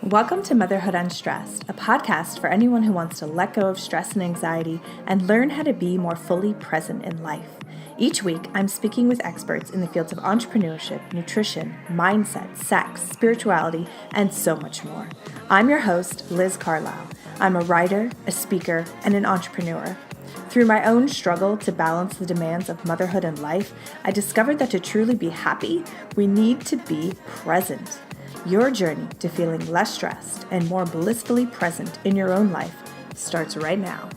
Welcome to Motherhood Unstressed, a podcast for anyone who wants to let go of stress and anxiety and learn how to be more fully present in life. Each week, I'm speaking with experts in the fields of entrepreneurship, nutrition, mindset, sex, spirituality, and so much more. I'm your host, Liz Carlisle. I'm a writer, a speaker, and an entrepreneur. Through my own struggle to balance the demands of motherhood and life, I discovered that to truly be happy, we need to be present. Your journey to feeling less stressed and more blissfully present in your own life starts right now.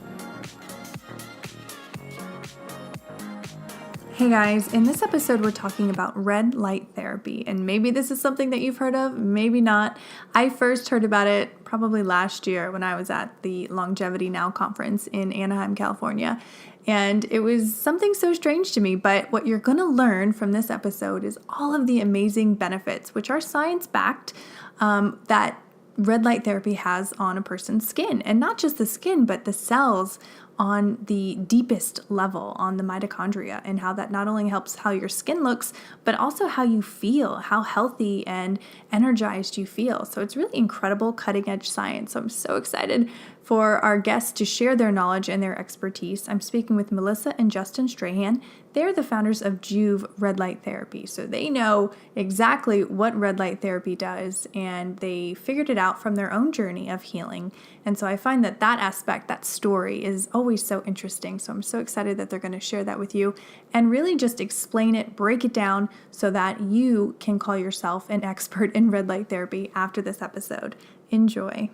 Hey guys, in this episode we're talking about red light therapy, and maybe this is something that you've heard of, maybe not. I first heard about it probably last year when I was at the Longevity Now conference in Anaheim, California, and it was something so strange to me. But what you're going to learn from this episode is all of the amazing benefits, which are science-backed, that red light therapy has on a person's skin, and not just the skin, but the cells on the deepest level, on the mitochondria, and how that not only helps how your skin looks, but also how you feel, how healthy and energized you feel. So it's really incredible cutting edge science. So I'm so excited for our guests to share their knowledge and their expertise. I'm speaking with Melissa and Justin Strahan. They're the founders of Joovv Red Light Therapy. So they know exactly what red light therapy does, and they figured it out from their own journey of healing. And so I find that aspect, that story, is always so interesting. So I'm so excited that they're going to share that with you and really just explain it, break it down so that you can call yourself an expert in red light therapy after this episode. Enjoy.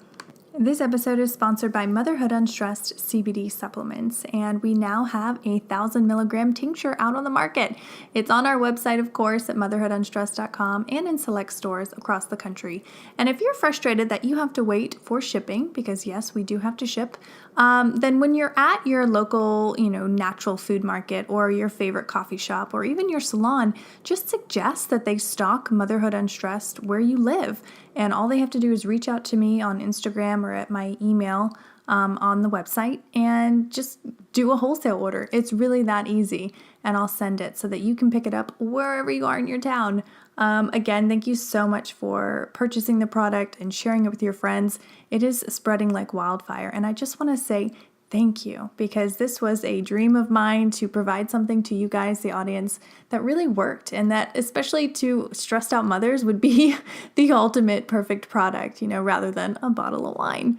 This episode is sponsored by Motherhood Unstressed CBD supplements, and we now have a 1,000 milligram tincture out on the market. It's on our website, of course, at motherhoodunstressed.com and in select stores across the country. And if you're frustrated that you have to wait for shipping, because yes, we do have to ship, then when you're at your local, natural food market or your favorite coffee shop or even your salon, just suggest that they stock Motherhood Unstressed where you live. And all they have to do is reach out to me on Instagram or at my email on the website and just do a wholesale order. It's really that easy, and I'll send it so that you can pick it up wherever you are in your town. Again, thank you so much for purchasing the product and sharing it with your friends. It is spreading like wildfire, and I just want to say thank you, because this was a dream of mine to provide something to you guys, the audience, that really worked, and that especially to stressed out mothers would be the ultimate perfect product, rather than a bottle of wine.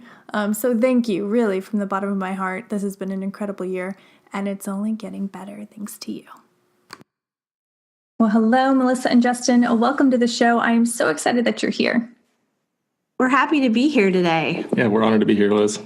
So thank you, really, from the bottom of my heart. This has been an incredible year, and it's only getting better thanks to you. Well, hello, Melissa and Justin. Welcome to the show. I am so excited that you're here. We're happy to be here today. Yeah, we're honored to be here, Liz.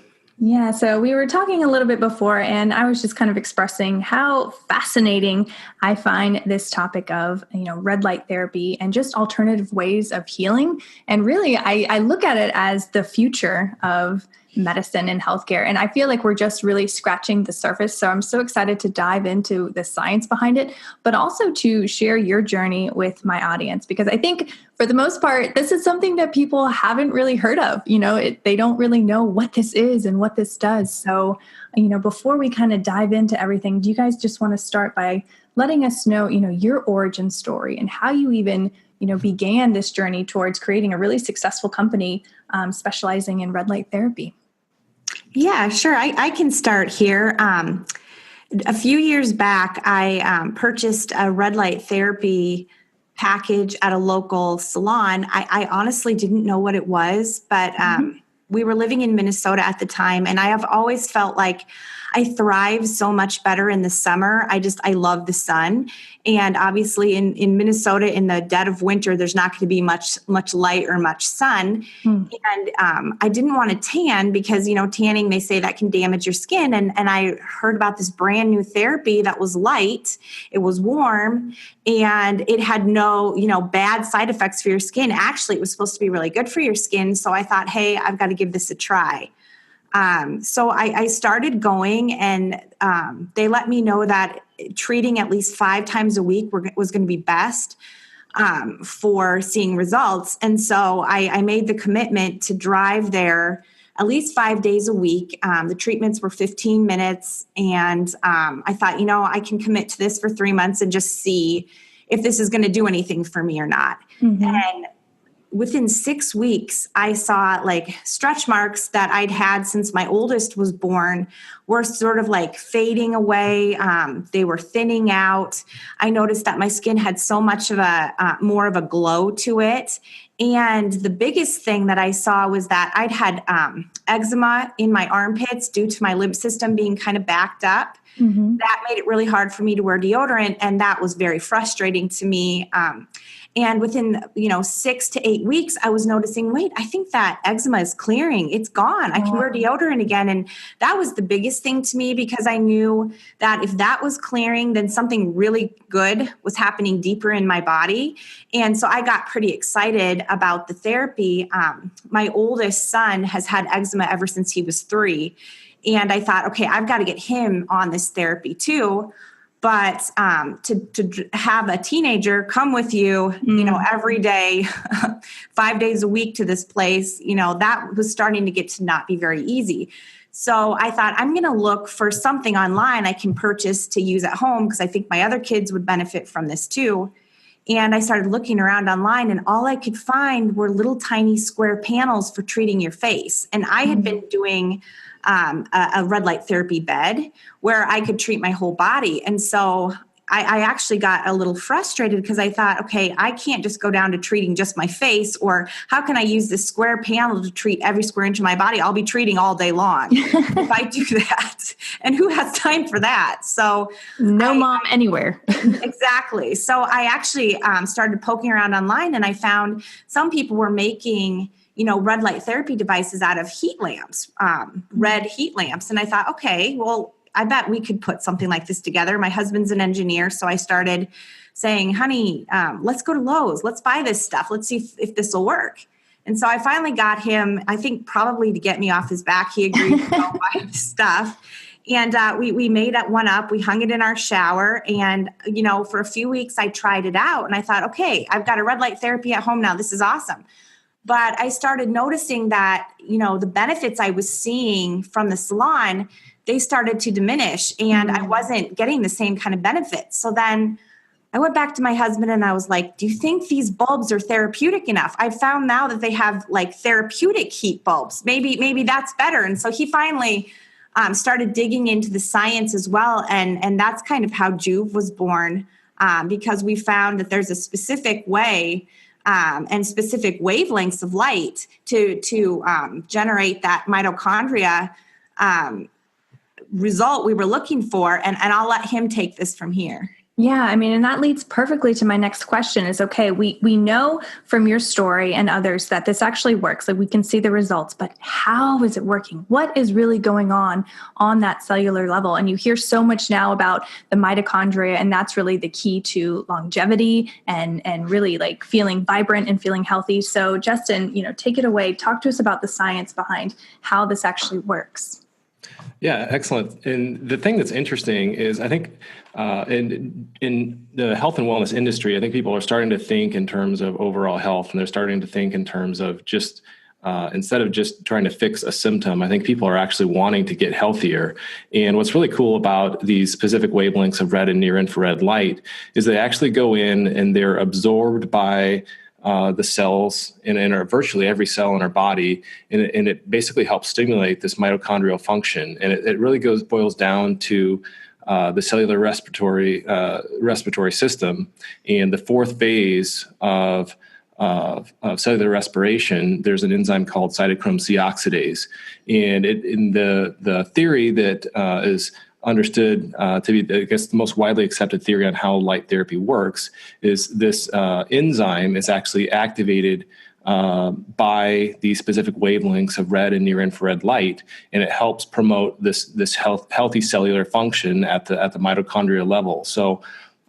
Yeah, so we were talking a little bit before, and I was just kind of expressing how fascinating I find this topic of, red light therapy and just alternative ways of healing. And really, I look at it as the future of medicine and healthcare. And I feel like we're just really scratching the surface. So I'm so excited to dive into the science behind it, but also to share your journey with my audience, because I think for the most part, this is something that people haven't really heard of. They don't really know what this is and what this does. So, before we kind of dive into everything, do you guys just want to start by letting us know, your origin story and how you even began this journey towards creating a really successful company specializing in red light therapy? Yeah, sure. I can start here. A few years back, I purchased a red light therapy package at a local salon. I honestly didn't know what it was, but we were living in Minnesota at the time, and I have always felt like I thrive so much better in the summer. I love the sun. And obviously in Minnesota in the dead of winter, there's not going to be much light or much sun. And I didn't want to tan because, tanning, they say that can damage your skin. And I heard about this brand new therapy that was light. It was warm, and it had no, bad side effects for your skin. Actually, it was supposed to be really good for your skin. So I thought, hey, I've got to give this a try. So I started going, and they let me know that treating at least 5 times a week was going to be best for seeing results. And so I made the commitment to drive there at least 5 days a week. The treatments were 15 minutes, and I thought, I can commit to this for 3 months and just see if this is going to do anything for me or not. Mm-hmm. And within 6 weeks, I saw like stretch marks that I'd had since my oldest was born were sort of like fading away. They were thinning out. I noticed that my skin had so much of a more of a glow to it. And the biggest thing that I saw was that I'd had eczema in my armpits due to my lymph system being kind of backed up. Mm-hmm. That made it really hard for me to wear deodorant, and that was very frustrating to me. And within, 6 to 8 weeks, I was noticing, wait, I think that eczema is clearing. It's gone. I can wear deodorant again. And that was the biggest thing to me, because I knew that if that was clearing, then something really good was happening deeper in my body. And so I got pretty excited about the therapy. My oldest son has had eczema ever since he was 3. And I thought, okay, I've got to get him on this therapy too. But to have a teenager come with you, every day, 5 days a week to this place, that was starting to get to not be very easy. So I thought, I'm going to look for something online I can purchase to use at home, because I think my other kids would benefit from this too. And I started looking around online, and all I could find were little tiny square panels for treating your face. And I had been doing a red light therapy bed where I could treat my whole body. And so I actually got a little frustrated, because I thought, okay, I can't just go down to treating just my face, or how can I use this square panel to treat every square inch of my body? I'll be treating all day long if I do that. And who has time for that? So no mom anywhere. Exactly. So I actually started poking around online, and I found some people were making red light therapy devices out of heat lamps, red heat lamps. And I thought, okay, well, I bet we could put something like this together. My husband's an engineer, so I started saying, honey, let's go to Lowe's. Let's buy this stuff. Let's see if this will work. And so I finally got him, I think probably to get me off his back, he agreed to go buy this stuff. And we made one up. We hung it in our shower. And, for a few weeks, I tried it out. And I thought, okay, I've got a red light therapy at home now. This is awesome. But I started noticing that, the benefits I was seeing from the salon, they started to diminish, and I wasn't getting the same kind of benefits. So then I went back to my husband and I was like, do you think these bulbs are therapeutic enough? I found now that they have like therapeutic heat bulbs. Maybe that's better. And so he finally started digging into the science as well. And that's kind of how Joovv was born, because we found that there's a specific way and specific wavelengths of light to generate that mitochondria result we were looking for. And I'll let him take this from here. Yeah, I mean, and that leads perfectly to my next question is, okay, we know from your story and others that this actually works. Like we can see the results, but how is it working? What is really going on that cellular level? And you hear so much now about the mitochondria, and that's really the key to longevity and really like feeling vibrant and feeling healthy. So Justin, take it away. Talk to us about the science behind how this actually works. Yeah, excellent. And the thing that's interesting is I think in the health and wellness industry, I think people are starting to think in terms of overall health, and they're starting to think in terms of just instead of just trying to fix a symptom, I think people are actually wanting to get healthier. And what's really cool about these specific wavelengths of red and near infrared light is they actually go in and they're absorbed by the cells in virtually every cell in our body, and it basically helps stimulate this mitochondrial function. And it really boils down to the cellular respiratory system. And the fourth phase of cellular respiration, there's an enzyme called cytochrome C oxidase, and in the theory that is understood to be, I guess, the most widely accepted theory on how light therapy works is this enzyme is actually activated by these specific wavelengths of red and near infrared light, and it helps promote this healthy cellular function at the mitochondrial level. So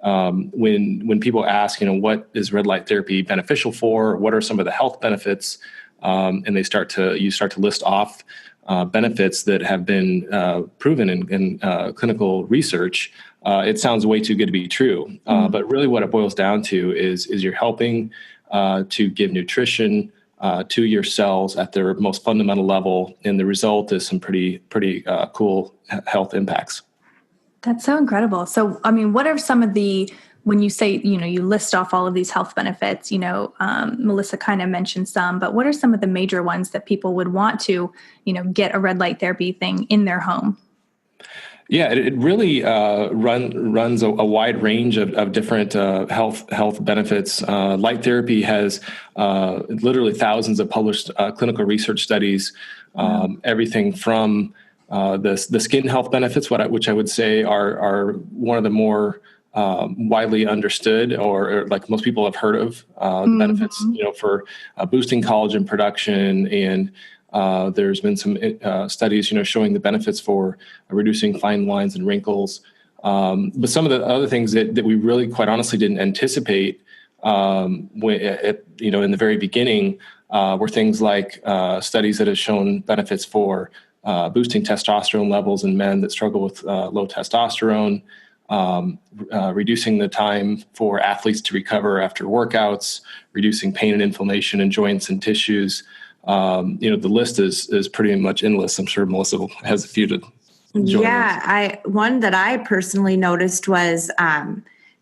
when people ask, what is red light therapy beneficial for? What are some of the health benefits? And you start to list off benefits that have been proven in clinical research, it sounds way too good to be true. But really what it boils down to is you're helping to give nutrition to your cells at their most fundamental level. And the result is some pretty cool health impacts. That's so incredible. So, I mean, what are some of the when you say, you list off all of these health benefits, Melissa kind of mentioned some, but what are some of the major ones that people would want to, get a red light therapy thing in their home? Yeah, it really runs a wide range of different health benefits. Light therapy has literally thousands of published clinical research studies, everything from the skin health benefits, which I would say are one of the more widely understood, or like most people have heard of, the benefits, for boosting collagen production, and there's been some studies, showing the benefits for reducing fine lines and wrinkles. But some of the other things that we really, quite honestly, didn't anticipate in the very beginning were things like studies that have shown benefits for boosting testosterone levels in men that struggle with low testosterone, reducing the time for athletes to recover after workouts, reducing pain and inflammation in joints and tissues. The list is pretty much endless. I'm sure Melissa has a few to join. Yeah, one that I personally noticed was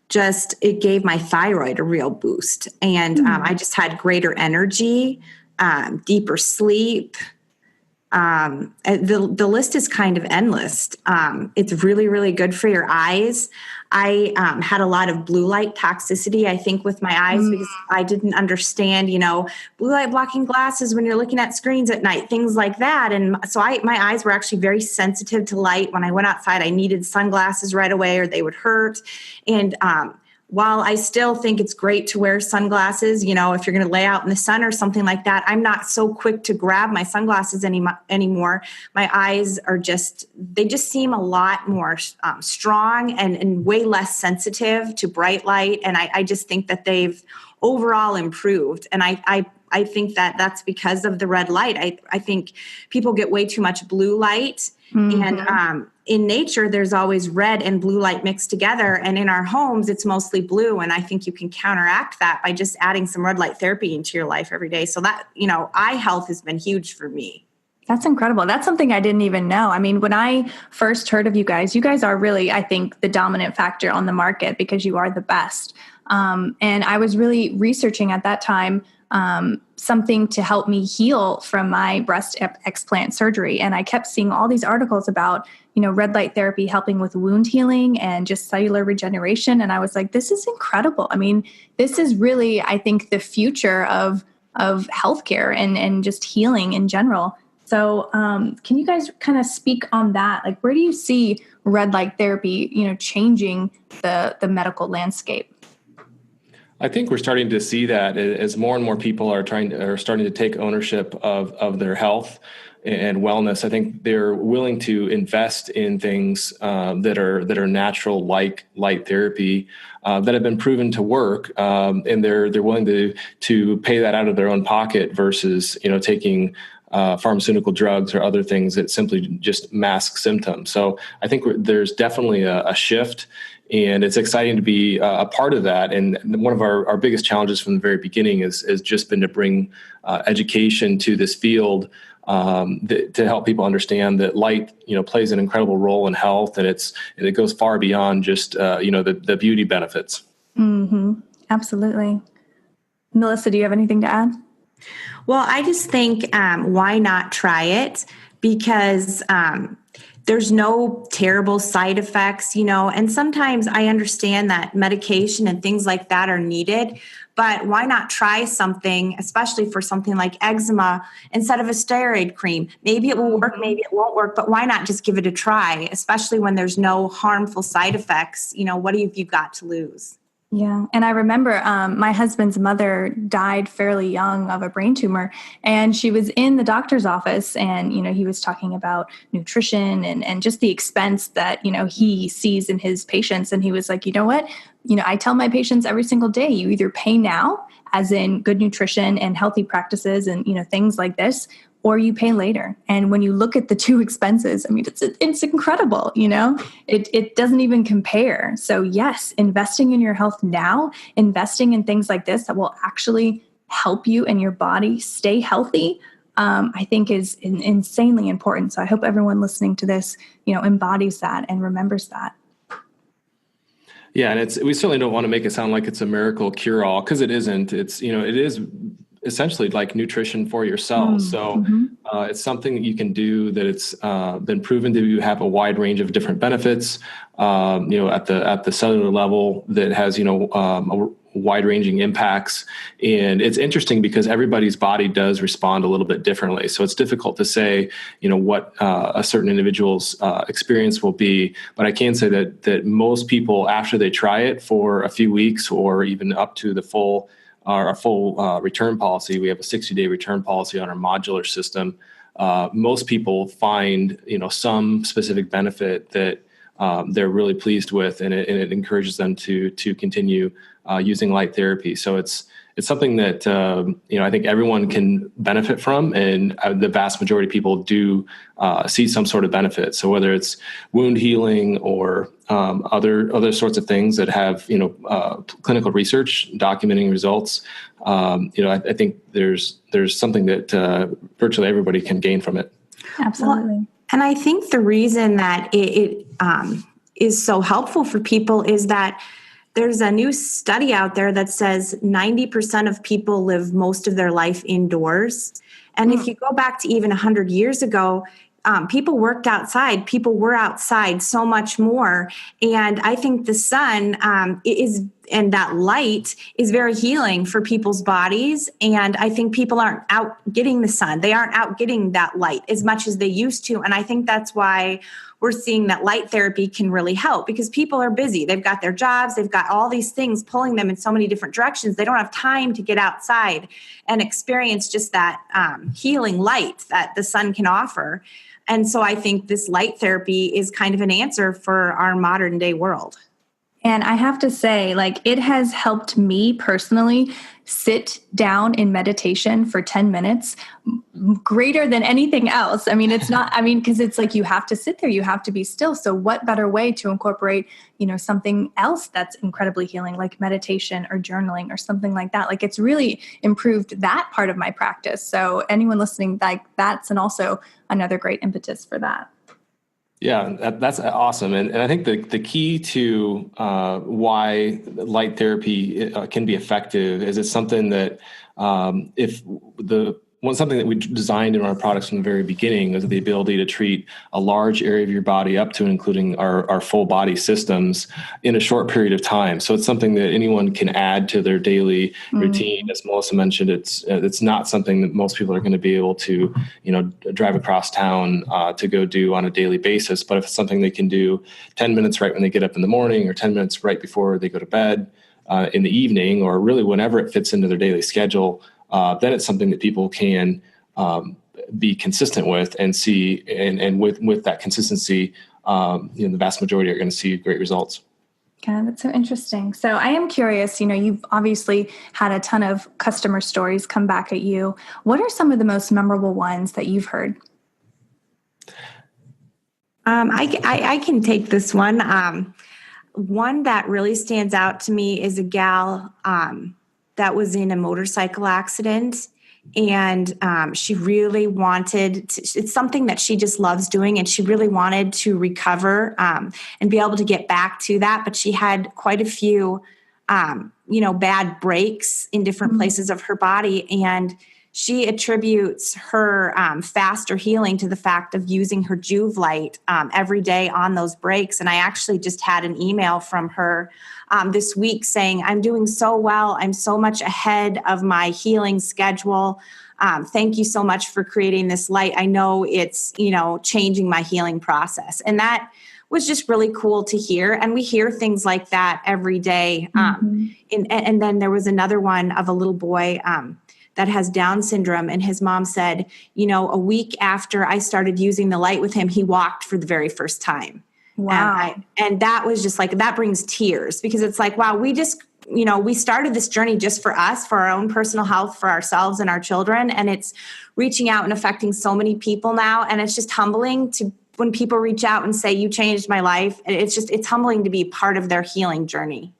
just it gave my thyroid a real boost, and I just had greater energy, deeper sleep. The list is kind of endless. It's really, really good for your eyes. I had a lot of blue light toxicity, I think, with my eyes because I didn't understand, blue light blocking glasses when you're looking at screens at night, things like that. And so my eyes were actually very sensitive to light. When I went outside, I needed sunglasses right away or they would hurt. And while I still think it's great to wear sunglasses, if you're going to lay out in the sun or something like that, I'm not so quick to grab my sunglasses anymore. My eyes they just seem a lot more strong and way less sensitive to bright light. And I just think that they've overall improved. And I think that that's because of the red light. I think people get way too much blue light. And in nature, there's always red and blue light mixed together. And in our homes, it's mostly blue. And I think you can counteract that by just adding some red light therapy into your life every day. So that, eye health has been huge for me. That's incredible. That's something I didn't even know. I mean, when I first heard of you guys are really, I think, the dominant factor on the market because you are the best. And I was really researching at that time something to help me heal from my breast explant surgery. And I kept seeing all these articles about, red light therapy helping with wound healing and just cellular regeneration. And I was like, this is incredible. I mean, this is really, I think, the future of healthcare and just healing in general. So can you guys kind of speak on that? Like, where do you see red light therapy, changing the medical landscape? I think we're starting to see that as more and more people are starting to take ownership of their health and wellness. I think they're willing to invest in things that are natural, like light therapy, that have been proven to work, and they're willing to pay that out of their own pocket versus taking pharmaceutical drugs or other things that simply just mask symptoms. So I think there's definitely a shift. And it's exciting to be a part of that. And one of our biggest challenges from the very beginning has just been to bring education to this field to help people understand that light, plays an incredible role in health, and it goes far beyond just the beauty benefits. Mm-hmm. Absolutely. Melissa, do you have anything to add? Well, I just think why not try it? Because there's no terrible side effects, and sometimes I understand that medication and things like that are needed, but why not try something, especially for something like eczema, instead of a steroid cream? Maybe it will work, maybe it won't work, but why not just give it a try, especially when there's no harmful side effects? What have you got to lose? Yeah. And I remember my husband's mother died fairly young of a brain tumor, and she was in the doctor's office, and, he was talking about nutrition and just the expense that, he sees in his patients. And he was like, you know what, I tell my patients every single day, you either pay now, as in good nutrition and healthy practices and, things like this, or you pay later. And when you look at the two expenses, I mean, it's incredible, it doesn't even compare. So yes, investing in your health now, investing in things like this that will actually help you and your body stay healthy, I think is insanely important. So I hope everyone listening to this, embodies that and remembers that. Yeah, and we certainly don't want to make it sound like it's a miracle cure-all, because it isn't. It is essentially like nutrition for your cells. So Mm-hmm. it's something that you can do that it's been proven to have a wide range of different benefits. At the cellular level, that has wide-ranging impacts. And it's interesting because everybody's body does respond a little bit differently. So it's difficult to say, what a certain individual's experience will be. But I can say that most people, after they try it for a few weeks or even up to our full return policy, we have a 60-day return policy on our modular system. Most people find, some specific benefit that they're really pleased with, and it encourages them to continue using light therapy. So it's something that I think everyone can benefit from, and the vast majority of people do see some sort of benefit. So whether it's wound healing or other sorts of things that have clinical research documenting results, I think there's something that virtually everybody can gain from it. Absolutely. Well, and I think the reason that it is so helpful for people is that there's a new study out there that says 90% of people live most of their life indoors. And if you go back to even 100 years ago, people worked outside. People were outside so much more. And I think the sun and that light is very healing for people's bodies. And I think people aren't out getting the sun. They aren't out getting that light as much as they used to. And I think that's why we're seeing that light therapy can really help, because people are busy. They've got their jobs. They've got all these things pulling them in so many different directions. They don't have time to get outside and experience just that healing light that the sun can offer. And so I think this light therapy is kind of an answer for our modern day world. And I have to say, it has helped me personally sit down in meditation for 10 minutes greater than anything else. I mean, because it's like you have to sit there, you have to be still. So what better way to incorporate, something else that's incredibly healing, like meditation or journaling or something like that. It's really improved that part of my practice. So anyone listening, that's also another great impetus for that. Yeah, that's awesome. And I think the key to why light therapy can be effective is it's something that something that we designed in our products from the very beginning is the ability to treat a large area of your body up to and including our full body systems in a short period of time. So it's something that anyone can add to their daily routine. As Melissa mentioned, it's not something that most people are going to be able to, drive across town to go do on a daily basis. But if it's something they can do 10 minutes right when they get up in the morning, or 10 minutes right before they go to bed in the evening, or really whenever it fits into their daily schedule, then it's something that people can be consistent with and see, and with that consistency, the vast majority are going to see great results. Okay, that's so interesting. So I am curious, you've obviously had a ton of customer stories come back at you. What are some of the most memorable ones that you've heard? I can take this one. One that really stands out to me is a gal that was in a motorcycle accident, and she really wanted to, it's something that she just loves doing, and she really wanted to recover and be able to get back to that, but she had quite a few bad breaks in different places of her body, and she attributes her faster healing to the fact of using her Joovv light every day on those breaks. And I actually just had an email from her this week saying, I'm doing so well. I'm so much ahead of my healing schedule. Thank you so much for creating this light. I know it's, changing my healing process. And that was just really cool to hear. And we hear things like that every day. And then there was another one of a little boy that has Down syndrome. And his mom said, a week after I started using the light with him, he walked for the very first time. Wow. And that was just that brings tears, because it's like, wow, we just, we started this journey just for us, for our own personal health, for ourselves and our children. And it's reaching out and affecting so many people now. And it's just humbling to, when people reach out and say, you changed my life, it's humbling to be part of their healing journey.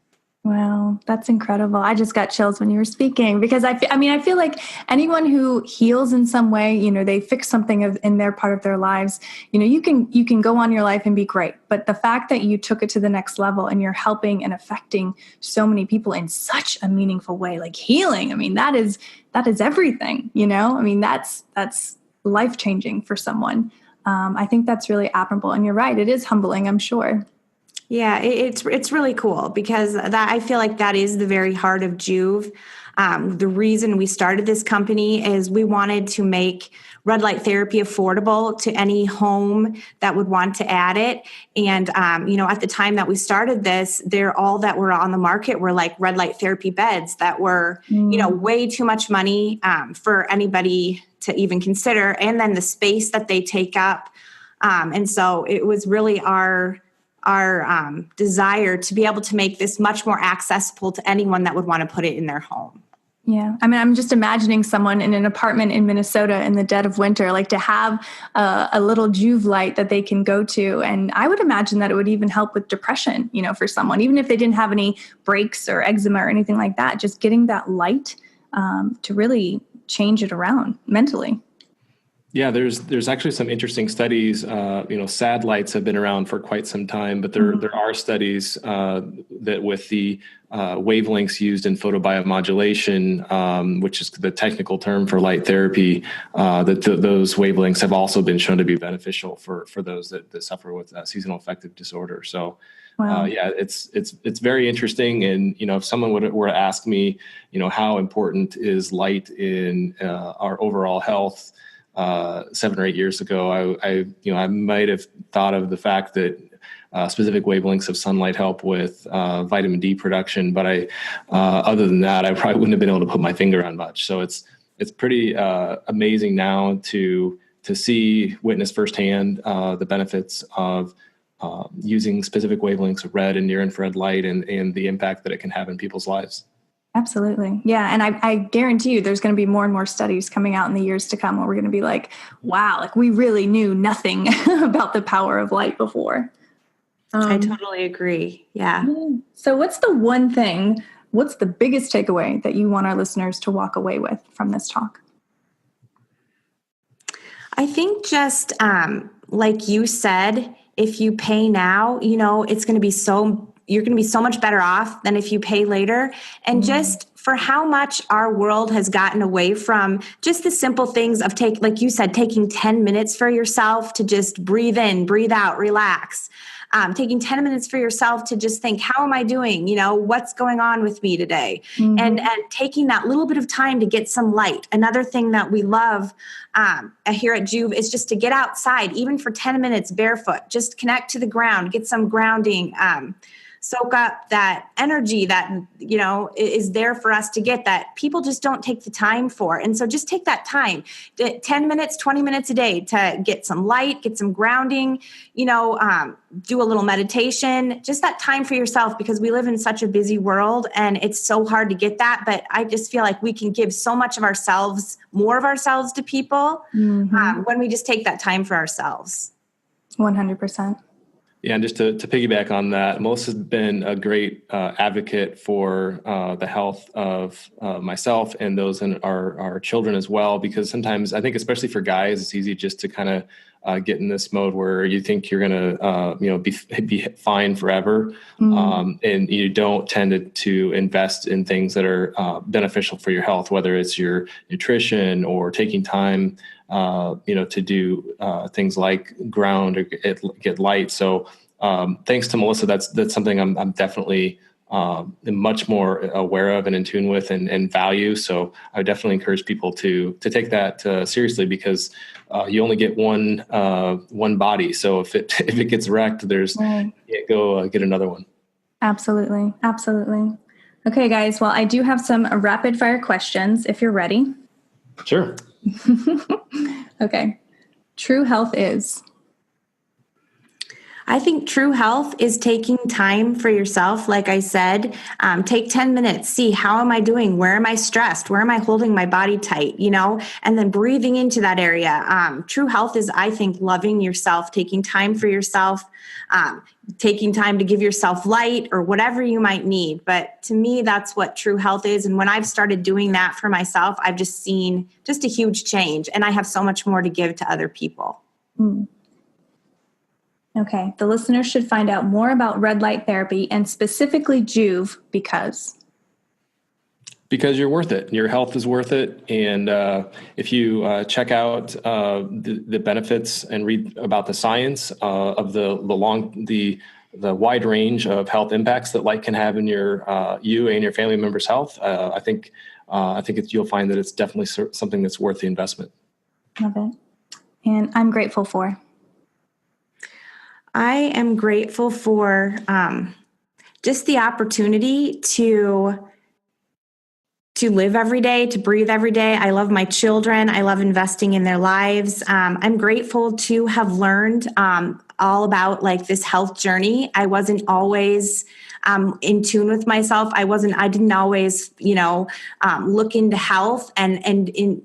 Wow, Wow, that's incredible. I just got chills when you were speaking because I feel like anyone who heals in some way, they fix something in their part of their lives, you can go on your life and be great. But the fact that you took it to the next level and you're helping and affecting so many people in such a meaningful way, like healing, that is everything, that's life-changing for someone. I think that's really admirable. And you're right, it is humbling, I'm sure. Yeah, it's really cool because I feel like that is the very heart of Joovv. The reason we started this company is we wanted to make red light therapy affordable to any home that would want to add it. And at the time that we started this, all that were on the market were like red light therapy beds that were way too much money for anybody to even consider, and then the space that they take up. And so it was really our desire to be able to make this much more accessible to anyone that would want to put it in their home. Yeah. I'm just imagining someone in an apartment in Minnesota in the dead of winter, like to have a little Joovv light that they can go to. And I would imagine that it would even help with depression, for someone, even if they didn't have any breaks or eczema or anything like that, just getting that light to really change it around mentally. Yeah, there's actually some interesting studies. SAD lights have been around for quite some time, but there are studies that with the wavelengths used in photobiomodulation, which is the technical term for light therapy, those wavelengths have also been shown to be beneficial for those that suffer with seasonal affective disorder. So, Wow. it's very interesting. And if someone were to ask me, how important is light in our overall health? 7 or 8 years ago, I might have thought of the fact that specific wavelengths of sunlight help with vitamin D production, but other than that, I probably wouldn't have been able to put my finger on much. So it's pretty amazing now to witness firsthand the benefits of using specific wavelengths of red and near infrared light and the impact that it can have in people's lives. Absolutely. Yeah. And I guarantee you there's going to be more and more studies coming out in the years to come where we're going to be like, wow, like we really knew nothing about the power of light before. I totally agree. Yeah. So what's the biggest takeaway that you want our listeners to walk away with from this talk? I think just like you said, if you pay now, it's going to be you're going to be so much better off than if you pay later. And just for how much our world has gotten away from just the simple things of like you said, taking 10 minutes for yourself to just breathe in, breathe out, relax. Taking 10 minutes for yourself to just think, how am I doing? What's going on with me today? And taking that little bit of time to get some light. Another thing that we love here at Joovv is just to get outside, even for 10 minutes barefoot, just connect to the ground, get some grounding, soak up that energy that, is there for us to get that people just don't take the time for. And so just take that time, 10 minutes, 20 minutes a day to get some light, get some grounding, do a little meditation, just that time for yourself, because we live in such a busy world and it's so hard to get that. But I just feel like we can give so much of ourselves, more of ourselves to people when we just take that time for ourselves. 100%. Yeah, and just to piggyback on that, Melissa's been a great advocate for the health of myself and those in our children as well, because sometimes I think, especially for guys, it's easy just to kind of get in this mode where you think you're going to be fine forever, and you don't tend to invest in things that are beneficial for your health, whether it's your nutrition or taking time to do things like ground or get light. So thanks to Melissa, that's something I'm definitely much more aware of and in tune with and value. So I would definitely encourage people to take that seriously, because you only get one body. So if it gets wrecked, you can't go get another one. Absolutely. Absolutely. Okay, guys. Well, I do have some rapid fire questions if you're ready. Sure. Okay. True health is? I think true health is taking time for yourself. Like I said, take 10 minutes, see how am I doing? Where am I stressed? Where am I holding my body tight? And then breathing into that area. True health is, I think, loving yourself, taking time for yourself, taking time to give yourself light or whatever you might need. But to me, that's what true health is. And when I've started doing that for myself, I've just seen just a huge change. And I have so much more to give to other people. Okay, the listeners should find out more about red light therapy and specifically Joovv because you're worth it. Your health is worth it. And if you check out the benefits and read about the science of the wide range of health impacts that light can have in you and your family members' health, I think you'll find that it's definitely something that's worth the investment. Love it. And I'm grateful for. I am grateful for just the opportunity to live every day, to breathe every day. I love my children. I love investing in their lives. I'm grateful to have learned all about like this health journey. I wasn't always in tune with myself. I didn't always, look into health and in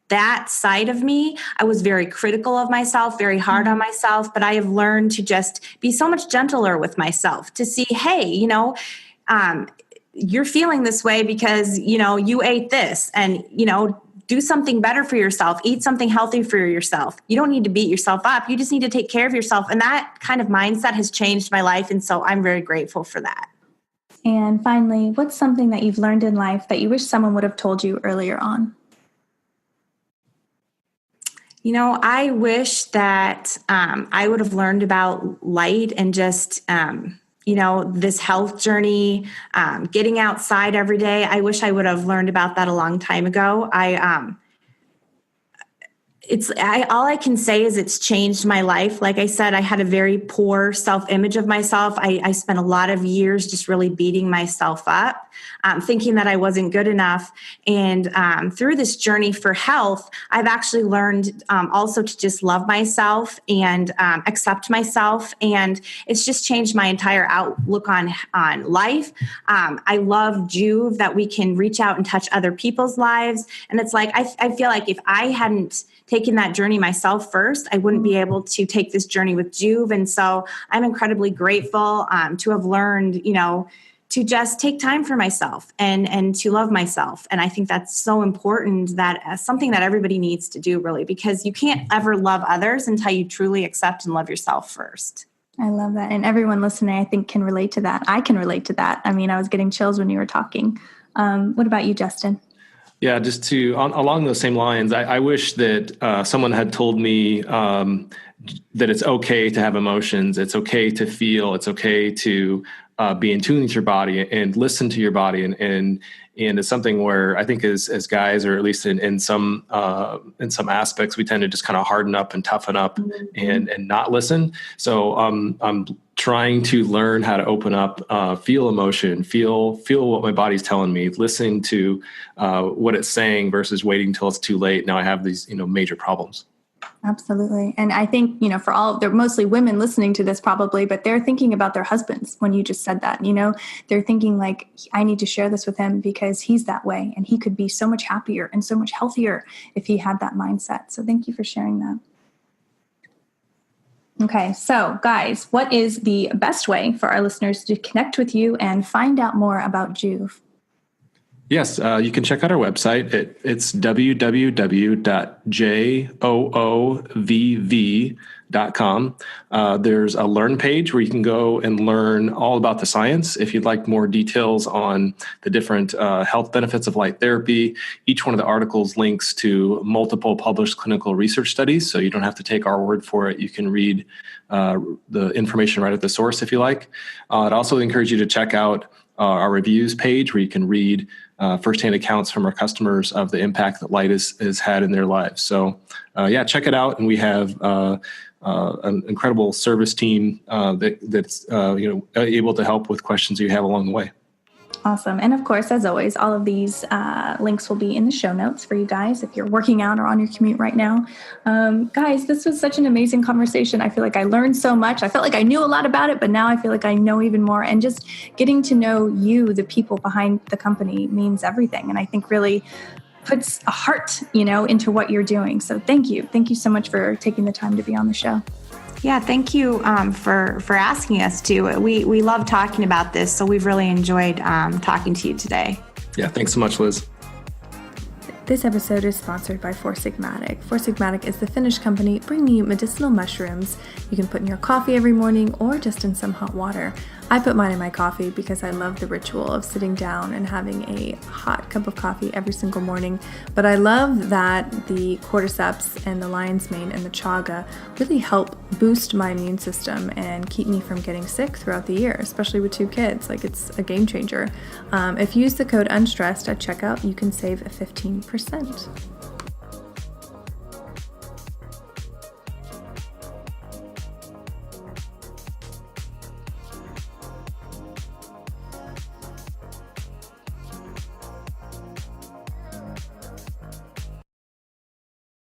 that side of me, I was very critical of myself, very hard on myself, but I have learned to just be so much gentler with myself, to see, hey, you're feeling this way because, you ate this and, do something better for yourself, eat something healthy for yourself. You don't need to beat yourself up. You just need to take care of yourself. And that kind of mindset has changed my life. And so I'm very grateful for that. And finally, what's something that you've learned in life that you wish someone would have told you earlier on? I wish that I would have learned about light and just, this health journey, getting outside every day. I wish I would have learned about that a long time ago. All I can say is it's changed my life. Like I said, I had a very poor self-image of myself. I spent a lot of years just really beating myself up, thinking that I wasn't good enough. And through this journey for health, I've actually learned also to just love myself and accept myself. And it's just changed my entire outlook on life. I love Joovv, that we can reach out and touch other people's lives. And it's like, I feel like if I hadn't taken that journey myself first, I wouldn't be able to take this journey with Joovv. And so I'm incredibly grateful to have learned, to just take time for myself and to love myself. And I think that's so important, that something that everybody needs to do, really, because you can't ever love others until you truly accept and love yourself first. I love that. And everyone listening, I think, can relate to that. I can relate to that. I mean, I was getting chills when you were talking. What about you, Justin? Yeah, just along those same lines, I wish that someone had told me that it's okay to have emotions. It's okay to feel. It's okay to be in tune with your body and listen to your body. And it's something where I think as guys, or at least in some aspects, we tend to just kind of harden up and toughen up and not listen. So I'm trying to learn how to open up, feel emotion, feel what my body's telling me, listen to what it's saying versus waiting till it's too late. Now I have these, major problems. Absolutely. And I think, they're mostly women listening to this probably, but they're thinking about their husbands when you just said that, they're thinking like, I need to share this with him because he's that way and he could be so much happier and so much healthier if he had that mindset. So thank you for sharing that. Okay, so guys, what is the best way for our listeners to connect with you and find out more about Joovv? Yes, you can check out our website. It's www.joovv.com. There's a learn page where you can go and learn all about the science. If you'd like more details on the different health benefits of light therapy, each one of the articles links to multiple published clinical research studies, so you don't have to take our word for it. You can read the information right at the source if you like. I'd also encourage you to check out our reviews page, where you can read firsthand accounts from our customers of the impact that light has had in their lives. So check it out. And we have an incredible service team that's able to help with questions you have along the way. Awesome. And of course, as always, all of these links will be in the show notes for you guys if you're working out or on your commute right now. Guys, this was such an amazing conversation. I feel like I learned so much. I felt like I knew a lot about it, but now I feel like I know even more. And just getting to know you, the people behind the company, means everything. And I think really puts a heart, into what you're doing. So thank you. Thank you so much for taking the time to be on the show. Yeah, thank you for asking us to. We love talking about this, so we've really enjoyed talking to you today. Yeah, thanks so much, Liz. This episode is sponsored by Four Sigmatic. Four Sigmatic is the Finnish company bringing you medicinal mushrooms you can put in your coffee every morning or just in some hot water. I put mine in my coffee because I love the ritual of sitting down and having a hot cup of coffee every single morning. But I love that the cordyceps and the lion's mane and the chaga really help boost my immune system and keep me from getting sick throughout the year, especially with 2 kids. Like, it's a game changer. If you use the code UNSTRESSED at checkout, you can save 15%.